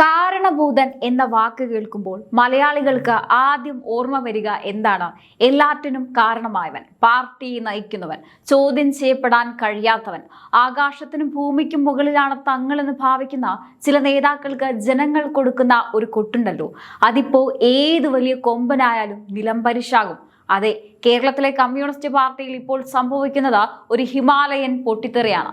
കാരണഭൂതൻ എന്ന വാക്ക് കേൾക്കുമ്പോൾ മലയാളികൾക്ക് ആദ്യം ഓർമ്മ വരിക എന്താണ്? എല്ലാറ്റിനും കാരണമായവൻ, പാർട്ടി നയിക്കുന്നവൻ, ചോദ്യം ചെയ്യപ്പെടാൻ കഴിയാത്തവൻ, ആകാശത്തിനും ഭൂമിക്കും മുകളിലാണ് തങ്ങളെന്ന് ഭാവിക്കുന്ന ചില നേതാക്കൾക്ക് ജനങ്ങൾ കൊടുക്കുന്ന ഒരു കൊട്ടുണ്ടല്ലോ, അതിപ്പോ ഏത് വലിയ കൊമ്പനായാലും നിലംപരിശാകും. അതെ, കേരളത്തിലെ കമ്മ്യൂണിസ്റ്റ് പാർട്ടിയിൽ ഇപ്പോൾ സംഭവിക്കുന്നത് ഒരു ഹിമാലയൻ പൊട്ടിത്തെറിയാണ്.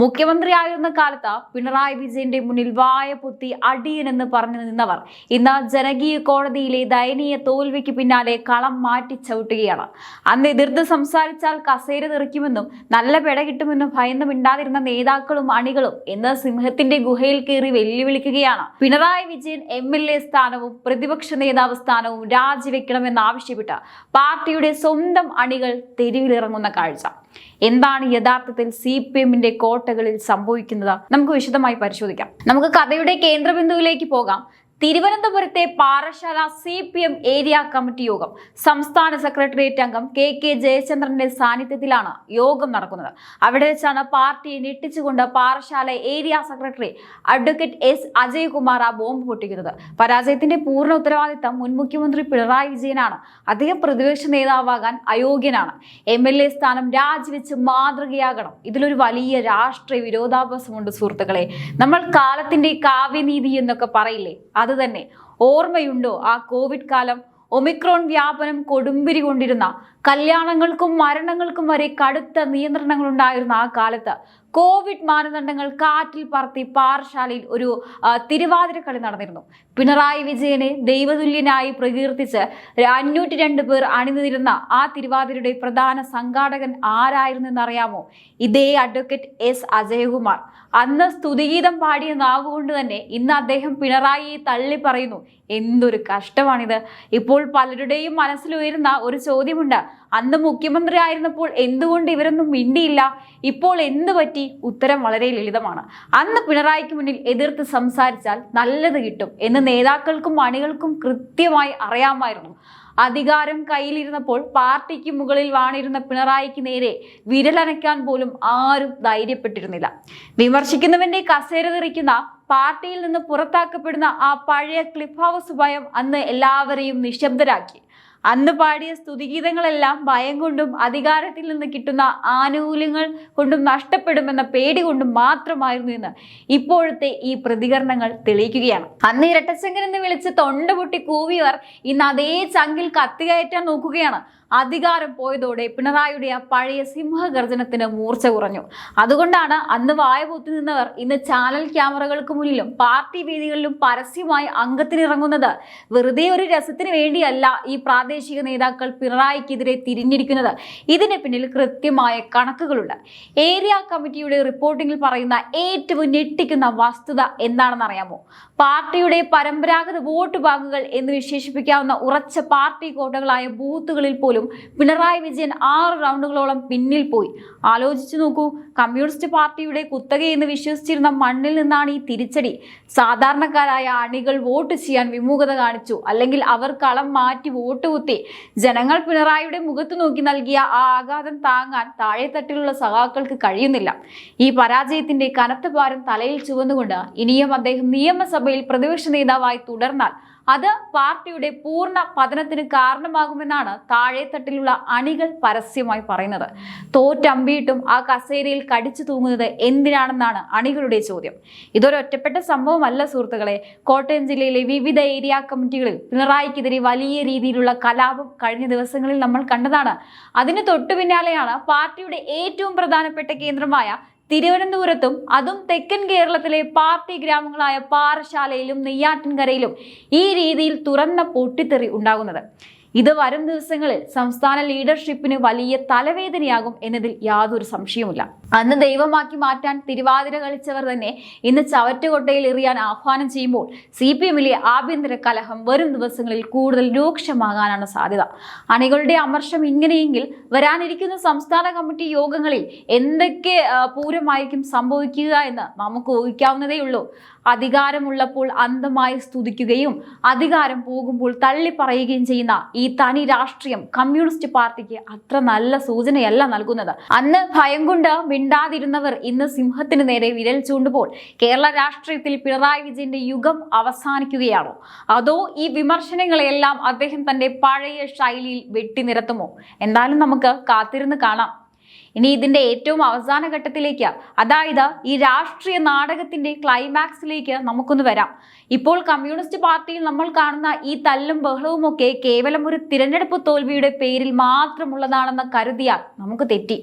മുഖ്യമന്ത്രിയായിരുന്ന കാലത്ത് പിണറായി വിജയന്റെ മുന്നിൽ വായ പൊത്തി അടിയനെന്ന് പറഞ്ഞു നിന്നവർ ഇന്ന് ജനകീയ കോടതിയിലെ ദയനീയ തോൽവിക്ക് പിന്നാലെ കളം മാറ്റി ചവിട്ടുകയാണ്. അന്ന് എതിർത്ത് സംസാരിച്ചാൽ കസേര തെറിക്കുമെന്നും നല്ല പെട കിട്ടുമെന്നും ഭയന്ന് മിണ്ടാതിരുന്ന നേതാക്കളും അണികളും ഇന്ന് സിംഹത്തിന്റെ ഗുഹയിൽ കയറി വെല്ലുവിളിക്കുകയാണ്. പിണറായി വിജയൻ MLA സ്ഥാനവും പ്രതിപക്ഷ നേതാവ് സ്ഥാനവും രാജിവെക്കണമെന്നാവശ്യപ്പെട്ട് പാർട്ടിയുടെ സ്വന്തം അണികൾ തെരുവിലിറങ്ങുന്ന കാഴ്ച. എന്താണ് യഥാർത്ഥത്തിൽ CPMന്റെ കോട്ടകളിൽ സംഭവിക്കുന്നത്? നമുക്ക് വിശദമായി പരിശോധിക്കാം. നമുക്ക് കഥയുടെ കേന്ദ്രബിന്ദുവിലേക്ക് പോകാം. തിരുവനന്തപുരത്തെ പാറശാല CPM ഏരിയ കമ്മിറ്റി യോഗം സംസ്ഥാന സെക്രട്ടേറിയറ്റ് അംഗം KK ജയചന്ദ്രന്റെ സാന്നിധ്യത്തിലാണ് യോഗം നടക്കുന്നത്. അവിടെ വെച്ചാണ് പാർട്ടിയെ ഞെട്ടിച്ചുകൊണ്ട് Parassala area secretary advocate S Ajaykumar ആ ബോംബ് പൊട്ടിക്കുന്നത്. പരാജയത്തിന്റെ പൂർണ്ണ ഉത്തരവാദിത്തം മുൻ മുഖ്യമന്ത്രി പിണറായി വിജയനാണ്. അദ്ദേഹം പ്രതിപക്ഷ നേതാവാകാൻ അയോഗ്യനാണ്. MLA സ്ഥാനം രാജിവെച്ച് മാതൃകയാകണം. ഇതിലൊരു വലിയ രാഷ്ട്രീയ വിരോധാഭാസമുണ്ട് സുഹൃത്തുക്കളെ. നമ്മൾ കാലത്തിന്റെ കാവ്യനീതി എന്നൊക്കെ പറയില്ലേ, അത് തന്നെ. ഓർമ്മയുണ്ടോ ആ കോവിഡ് കാലം? ഒമിക്രോൺ വ്യാപനം കൊടുമ്പിരി കൊണ്ടിരുന്ന, കല്യാണങ്ങൾക്കും മരണങ്ങൾക്കും വരെ കടുത്ത നിയന്ത്രണങ്ങൾ ഉണ്ടായിരുന്ന ആ കാലത്ത് കോവിഡ് മാനദണ്ഡങ്ങൾ കാറ്റിൽ പറത്തി പാറശാലയിൽ ഒരു തിരുവാതിരക്കളി നടന്നിരുന്നു. പിണറായി വിജയനെ ദൈവതുല്യനായി പ്രകീർത്തിച്ച് 502 പേർ അണിനിരുന്ന ആ തിരുവാതിരയുടെ പ്രധാന സംഘാടകൻ ആരായിരുന്നു എന്നറിയാമോ? ഇതേ അഡ്വക്കേറ്റ് S അജയ്കുമാർ. അന്ന് സ്തുതിഗീതം പാടിയ നാവുകൊണ്ട് തന്നെ ഇന്ന് അദ്ദേഹം പിണറായിയെ തള്ളി പറയുന്നു. എന്തൊരു കഷ്ടമാണിത്. ഇപ്പോൾ പലരുടെയും മനസ്സിലുയരുന്ന ഒരു ചോദ്യമുണ്ട്, അന്ന് മുഖ്യമന്ത്രി ആയിരുന്നപ്പോൾ എന്തുകൊണ്ട് ഇവരൊന്നും മിണ്ടിയില്ല? ഇപ്പോൾ എന്ത് പറ്റി? ഉത്തരം വളരെ ലളിതമാണ്. അന്ന് പിണറായിക്ക് മുന്നിൽ എതിർത്ത് സംസാരിച്ചാൽ നല്ലത് കിട്ടും എന്ന് നേതാക്കൾക്കും അണികൾക്കും കൃത്യമായി അറിയാമായിരുന്നു. അധികാരം കയ്യിലിരുന്നപ്പോൾ പാർട്ടിക്ക് മുകളിൽ വാണിരുന്ന പിണറായിക്ക് നേരെ വിരലനയ്ക്കാൻ പോലും ആരും ധൈര്യപ്പെട്ടിരുന്നില്ല. വിമർശിക്കുന്നവന്റെ കസേര തെറിക്കുന്ന, പാർട്ടിയിൽ നിന്ന് പുറത്താക്കപ്പെടുന്ന ആ പഴയ ക്ലിഫ് ഹൗസ് ഭയം അന്ന് എല്ലാവരെയും നിശബ്ദരാക്കി. അന്ന് പാടിയ സ്തുതിഗീതങ്ങളെല്ലാം ഭയം കൊണ്ടും അധികാരത്തിൽ നിന്ന് കിട്ടുന്ന ആനുകൂല്യങ്ങൾ കൊണ്ടും നഷ്ടപ്പെടുമെന്ന പേടി കൊണ്ടും മാത്രമായിരുന്നു എന്ന് ഇപ്പോഴത്തെ ഈ പ്രതികരണങ്ങൾ തെളിയിക്കുകയാണ്. അന്ന് ഇരട്ടച്ചങ്കൻ എന്ന് വിളിച്ച് തൊണ്ട പൊട്ടി കൂവിയവർ ഇന്ന് അതേ ചങ്കിൽ കത്തികയറ്റാൻ നോക്കുകയാണ്. അധികാരം പോയതോടെ പിണറായിയുടെ ആ പഴയ സിംഹഗർജനത്തിന് മൂർച്ച കുറഞ്ഞു. അതുകൊണ്ടാണ് അന്ന് വായ പൊത്തി നിന്നവർ ഇന്ന് ചാനൽ ക്യാമറകൾക്ക് മുന്നിലും പാർട്ടി വേദികളിലും പരസ്യമായി അംഗത്തിനിറങ്ങുന്നത്. വെറുതെ ഒരു രസത്തിന് വേണ്ടിയല്ല ഈ പ്രാദേശിക നേതാക്കൾ പിണറായിക്കെതിരെ തിരിഞ്ഞിരിക്കുന്നത്. ഇതിന് പിന്നിൽ കൃത്യമായ കണക്കുകളുണ്ട്. ഏരിയ കമ്മിറ്റിയുടെ റിപ്പോർട്ടിങ്ങിൽ പറയുന്ന ഏറ്റവും ഞെട്ടിക്കുന്ന വസ്തുത എന്താണെന്ന് അറിയാമോ? പാർട്ടിയുടെ പരമ്പരാഗത വോട്ട് ബാങ്കുകൾ എന്ന് വിശേഷിപ്പിക്കാവുന്ന ഉറച്ച പാർട്ടി കോട്ടകളായ ബൂത്തുകളിൽ പോലും പിണറായി വിജയൻ 6 റൗണ്ടുകളോളം പിന്നിൽ പോയി. ആലോചിച്ചു നോക്കൂ. കമ്മ്യൂണിസ്റ്റ് പാർട്ടിയുടെ കുത്തകയെന്ന് വിശ്വസിച്ചിരുന്ന മണ്ണിൽ നിന്നാണ് ഈ തിരിച്ചടി. സാധാരണക്കാരായ അണികൾ വോട്ട് ചെയ്യാൻ വിമുഖത കാണിച്ചു, അല്ലെങ്കിൽ അവർ കളം മാറ്റി വോട്ട് കുത്തി. ജനങ്ങൾ പിണറായിയുടെ മുഖത്ത് നോക്കി നൽകിയ ആ ആഘാതം താങ്ങാൻ താഴെത്തട്ടിലുള്ള സഖാക്കൾക്ക് കഴിയുന്നില്ല. ഈ പരാജയത്തിന്റെ കനത്ത ഭാരം തലയിൽ ചുവന്നുകൊണ്ട് ഇനിയും അദ്ദേഹം നിയമസഭയിൽ പ്രതിപക്ഷ നേതാവായി തുടർന്നാൽ അത് പാർട്ടിയുടെ പൂർണ്ണ പതനത്തിന് കാരണമാകുമെന്നാണ് താഴെത്തട്ടിലുള്ള അണികൾ പരസ്യമായി പറയുന്നത്. തോറ്റമ്പിയിട്ടും ആ കസേരയിൽ കടിച്ചു തൂങ്ങുന്നത് എന്തിനാണെന്നാണ് അണികളുടെ ചോദ്യം. ഇതൊരൊറ്റപ്പെട്ട സംഭവമല്ല സുഹൃത്തുക്കളെ. കോട്ടയം ജില്ലയിലെ വിവിധ ഏരിയ കമ്മിറ്റികളിൽ പിണറായിക്കെതിരെ വലിയ രീതിയിലുള്ള കലാപം കഴിഞ്ഞ ദിവസങ്ങളിൽ നമ്മൾ കണ്ടതാണ്. അതിന് തൊട്ടു പിന്നാലെയാണ് പാർട്ടിയുടെ ഏറ്റവും പ്രധാനപ്പെട്ട കേന്ദ്രമായ തിരുവനന്തപുരത്തും, അതും തെക്കൻ കേരളത്തിലെ പാർട്ടി ഗ്രാമങ്ങളായ പാറശാലയിലും നെയ്യാറ്റിൻകരയിലും ഈ രീതിയിൽ തുറന്ന പൊട്ടിത്തെറി ഉണ്ടാകുന്നത്. ഇത് വരും ദിവസങ്ങളിൽ സംസ്ഥാന ലീഡർഷിപ്പിന് വലിയ തലവേദനയാകും എന്നതിൽ യാതൊരു സംശയവുമില്ല. അന്ന് ദൈവമാക്കി മാറ്റാൻ തിരുവാതിര കളിച്ചവർ തന്നെ ഇന്ന് ചവറ്റുകൊട്ടയിൽ എറിയാൻ ആഹ്വാനം ചെയ്യുമ്പോൾ CPMലെ ആഭ്യന്തര കലഹം വരും ദിവസങ്ങളിൽ കൂടുതൽ രൂക്ഷമാകാനാണ് സാധ്യത. അണികളുടെ അമർഷം ഇങ്ങനെയെങ്കിൽ വരാനിരിക്കുന്ന സംസ്ഥാന കമ്മിറ്റി യോഗങ്ങളിൽ എന്തൊക്കെ പൂരമായിരിക്കും സംഭവിക്കുക എന്ന് നമുക്ക് ഊഹിക്കാവുന്നതേ ഉള്ളൂ. അധികാരമുള്ളപ്പോൾ അന്ധമായി സ്തുതിക്കുകയും അധികാരം പോകുമ്പോൾ തള്ളിപ്പറയുകയും ചെയ്യുന്ന ഈ തനി രാഷ്ട്രീയം കമ്മ്യൂണിസ്റ്റ് പാർട്ടിക്ക് അത്ര നല്ല സൂചനയല്ല നൽകുന്നത്. അന്ന് ഭയം കൊണ്ട് മിണ്ടാതിരുന്നവർ ഇന്ന് സിംഹത്തിന് നേരെ വിരൽ ചൂണ്ടുമ്പോൾ കേരള രാഷ്ട്രീയത്തിൽ പിണറായി വിജയന്റെ യുഗം അവസാനിക്കുകയാണോ, അതോ ഈ വിമർശനങ്ങളെല്ലാം അദ്ദേഹം തന്റെ പഴയ ശൈലിയിൽ വെട്ടിനിരത്തുമോ? എന്തായാലും നമുക്ക് കാത്തിരുന്ന് കാണാം. ഇനി ഇതിന്റെ ഏറ്റവും അവസാന ഘട്ടത്തിലേക്ക്, അതായത് ഈ രാഷ്ട്രീയ നാടകത്തിന്റെ ക്ലൈമാക്സിലേക്ക് നമുക്കൊന്ന് വരാം. ഇപ്പോൾ കമ്മ്യൂണിസ്റ്റ് പാർട്ടിയിൽ നമ്മൾ കാണുന്ന ഈ തല്ലും ബഹളവും ഒക്കെ കേവലം ഒരു തിരഞ്ഞെടുപ്പ് തോൽവിയുടെ പേരിൽ മാത്രമുള്ളതാണെന്ന് കരുതിയാൽ നമുക്ക് തെറ്റി.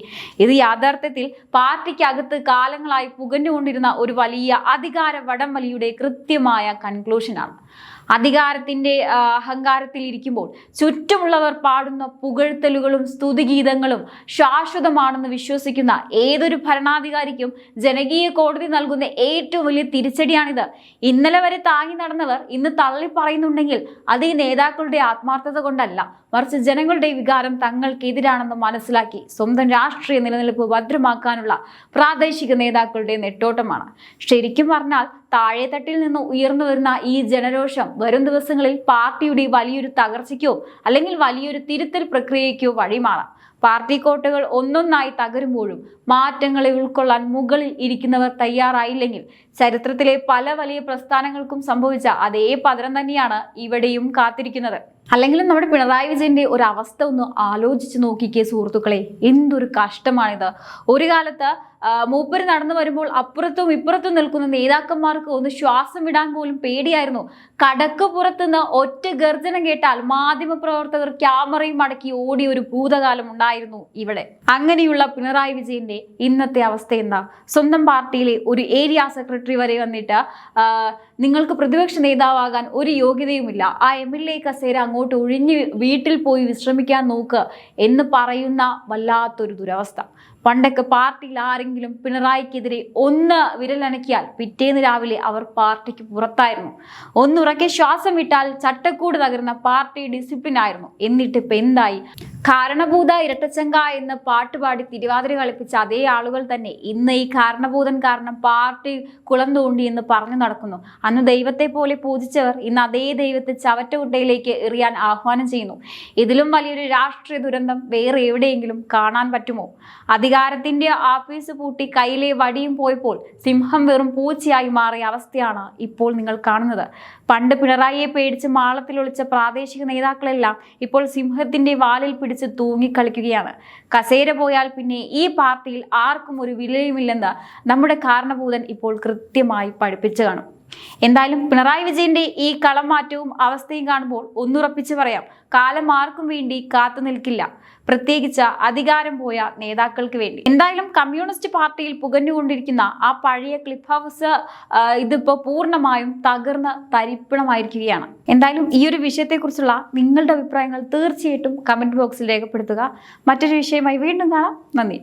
ഇത് യാഥാർത്ഥ്യത്തിൽ പാർട്ടിക്കകത്ത് കാലങ്ങളായി പുകഞ്ഞുകൊണ്ടിരുന്ന ഒരു വലിയ അധികാര വടംവലിയുടെ കൃത്യമായ കൺക്ലൂഷനാണ്. അധികാരത്തിന്റെ അഹങ്കാരത്തിൽ ഇരിക്കുമ്പോൾ ചുറ്റുമുള്ളവർ പാടുന്ന പുകഴ്ത്തലുകളും സ്തുതിഗീതങ്ങളും ശാശ്വതമാണെന്ന് വിശ്വസിക്കുന്ന ഏതൊരു ഭരണാധികാരിക്കും ജനകീയ കോടതി നൽകുന്ന ഏറ്റവും വലിയ തിരിച്ചടിയാണിത്. ഇന്നലെ വരെ താങ്ങി നടന്നവർ ഇന്ന് തള്ളി പറയുന്നുണ്ടെങ്കിൽ അത് ഈ നേതാക്കളുടെ ആത്മാർത്ഥത കൊണ്ടല്ല, മറിച്ച് ജനങ്ങളുടെ വികാരം തങ്ങൾക്കെതിരാണെന്ന് മനസ്സിലാക്കി സ്വന്തം രാഷ്ട്രീയ നിലനിൽപ്പ് ഭദ്രമാക്കാനുള്ള പ്രാദേശിക നേതാക്കളുടെ നെട്ടോട്ടമാണ്. ശരിക്കും പറഞ്ഞാൽ താഴെത്തട്ടിൽ നിന്ന് ഉയർന്നു വരുന്ന ഈ ജനരോഷം വരും ദിവസങ്ങളിൽ പാർട്ടിയുടെ വലിയൊരു തകർച്ചയ്ക്കോ അല്ലെങ്കിൽ വലിയൊരു തിരുത്തൽ പ്രക്രിയയ്ക്കോ വഴിമാറാം. പാർട്ടി കോട്ടകൾ ഒന്നൊന്നായി തകരുമ്പോഴും മാറ്റങ്ങളെ ഉൾക്കൊള്ളാൻ മുകളിൽ ഇരിക്കുന്നവർ തയ്യാറായില്ലെങ്കിൽ ചരിത്രത്തിലെ പല വലിയ പ്രസ്ഥാനങ്ങൾക്കും സംഭവിച്ച അതേ പതനം തന്നെയാണ് ഇവിടെയും കാത്തിരിക്കുന്നത്. അല്ലെങ്കിലും നമ്മുടെ പിണറായി വിജയന്റെ ഒരു അവസ്ഥ ഒന്ന് ആലോചിച്ച് നോക്കിക്കേ സുഹൃത്തുക്കളെ, എന്തൊരു കഷ്ടമാണിത്. ഒരു കാലത്ത് മൂപ്പര് നടന്നു വരുമ്പോൾ അപ്പുറത്തും ഇപ്പുറത്തും നിൽക്കുന്ന നേതാക്കന്മാർക്ക് ഒന്ന് ശ്വാസം വിടാൻ പോലും പേടിയായിരുന്നു. കടക്ക് പുറത്തുനിന്ന് ഒറ്റ ഗർജനം കേട്ടാൽ മാധ്യമപ്രവർത്തകർ ക്യാമറയും അടക്കി ഓടിയ ഒരു ഭൂതകാലം ഉണ്ടായിരുന്നു ഇവിടെ. അങ്ങനെയുള്ള പിണറായി വിജയന്റെ ഇന്നത്തെ അവസ്ഥ എന്താ? സ്വന്തം പാർട്ടിയിലെ ഒരു ഏരിയ സെക്രട്ടറി വരെ വന്നിട്ട് നിങ്ങൾക്ക് പ്രതിപക്ഷ നേതാവാകാൻ ഒരു യോഗ്യതയുമില്ല, ആ MLA കസേര അങ്ങോട്ട് ഒഴിഞ്ഞ് വീട്ടിൽ പോയി വിശ്രമിക്കാൻ നോക്ക് എന്ന് പറയുന്ന വല്ലാത്തൊരു ദുരവസ്ഥ. പണ്ടൊക്കെ പാർട്ടിയിൽ ആരെങ്കിലും പിണറായിക്കെതിരെ ഒന്ന് വിരലനക്കിയാൽ പിറ്റേന്ന് രാവിലെ അവർ പാർട്ടിക്ക് പുറത്തായിരുന്നു. ഒന്നുറക്കെ ശ്വാസം വിട്ടാൽ ചട്ടക്കൂട് തകർന്ന പാർട്ടി ഡിസിപ്ലിൻ ആയിരുന്നു. എന്നിട്ടിപ്പോൾ എന്തായി? കാരണഭൂത ഇരട്ടച്ചങ്ക എന്ന് പാട്ടുപാടി തിരുവാതിര കളിപ്പിച്ച അതേ ആളുകൾ തന്നെ ഇന്ന് ഈ കാരണഭൂതൻ കാരണം പാർട്ടി കുളം തോണ്ടി എന്ന് പറഞ്ഞു നടക്കുന്നു. അന്ന് ദൈവത്തെ പോലെ പൂജിച്ചവർ ഇന്ന് അതേ ദൈവത്തെ ചവറ്റുകുട്ടയിലേക്ക് എറിയാൻ ആഹ്വാനം ചെയ്യുന്നു. ഇതിലും വലിയൊരു രാഷ്ട്രീയ ദുരന്തം വേറെ എവിടെയെങ്കിലും കാണാൻ പറ്റുമോ? അധികാരത്തിന്റെ ആഫീസ് പൂട്ടി കയ്യിലെ വടിയും പോയപ്പോൾ സിംഹം വെറും പൂച്ചയായി മാറിയ അവസ്ഥയാണ് ഇപ്പോൾ നിങ്ങൾ കാണുന്നത്. പണ്ട് പിണറായിയെ പേടിച്ച് മാളത്തിൽ ഒളിച്ച പ്രാദേശിക നേതാക്കളെല്ലാം ഇപ്പോൾ സിംഹത്തിന്റെ വാലിൽ പിടിച്ച് തൂങ്ങിക്കളിക്കുകയാണ്. കസേര പോയാൽ പിന്നെ ഈ പാർട്ടിയിൽ ആർക്കും ഒരു വിലയുമില്ലെന്ന് നമ്മുടെ കാരണഭൂതൻ ഇപ്പോൾ കൃത്യമായി പഠിപ്പിച്ചു കാണും. എന്തായാലും പിണറായി വിജയന്റെ ഈ കളം മാറ്റവും അവസ്ഥയും കാണുമ്പോൾ ഒന്നുറപ്പിച്ച് പറയാം, കാലം ആർക്കും വേണ്ടി കാത്തു നിൽക്കില്ല, പ്രത്യേകിച്ച് അധികാരം പോയ നേതാക്കൾക്ക് വേണ്ടി. എന്തായാലും കമ്മ്യൂണിസ്റ്റ് പാർട്ടിയിൽ പുകഞ്ഞുകൊണ്ടിരിക്കുന്ന ആ പഴയ ക്ലിഫ് ഹൗസ് ഇതിപ്പോൾ പൂർണ്ണമായും തകർന്ന് തരിപ്പണമായിരിക്കുകയാണ്. എന്തായാലും ഈ ഒരു വിഷയത്തെക്കുറിച്ചുള്ള നിങ്ങളുടെ അഭിപ്രായങ്ങൾ തീർച്ചയായിട്ടും കമന്റ് ബോക്സിൽ രേഖപ്പെടുത്തുക. മറ്റൊരു വിഷയമായി വീണ്ടും കാണാം. നന്ദി.